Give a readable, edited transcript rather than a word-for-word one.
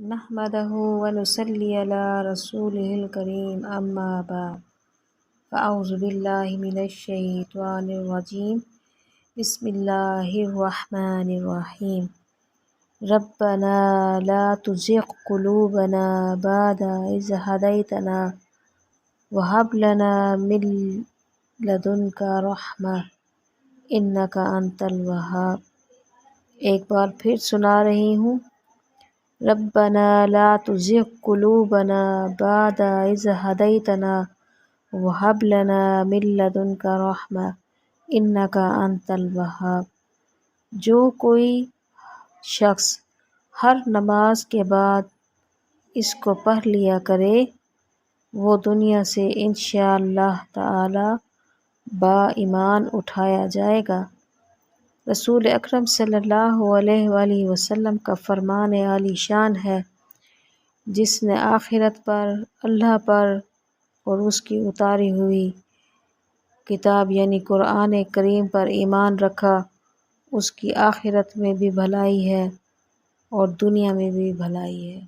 نحمده ونصلي على رسوله الكريم أما بعد فأعوذ بالله من الشيطان الرجيم بسم الله الرحمن الرحيم ربنا لا تزغ قلوبنا بعد إذ هديتنا وهب لنا من لدنك رحمة إنك أنت الوهاب۔ ایک بار پھر سنا رہی ہوں، ربنا لا تزغ قلوبنا بعد إذ هديتنا وهب لنا من لدنك رحمة إنك أنت الوهاب۔ جو کوئی شخص ہر نماز کے بعد اس کو پڑھ لیا کرے وہ دنیا سے انشاءاللہ تعالی با ایمان اٹھایا جائے گا۔ رسول اکرم صلی اللہ علیہ وآلہ وسلم کا فرمان عالی شان ہے، جس نے آخرت پر، اللہ پر اور اس کی اتاری ہوئی کتاب یعنی قرآن کریم پر ایمان رکھا، اس کی آخرت میں بھی بھلائی ہے اور دنیا میں بھی بھلائی ہے۔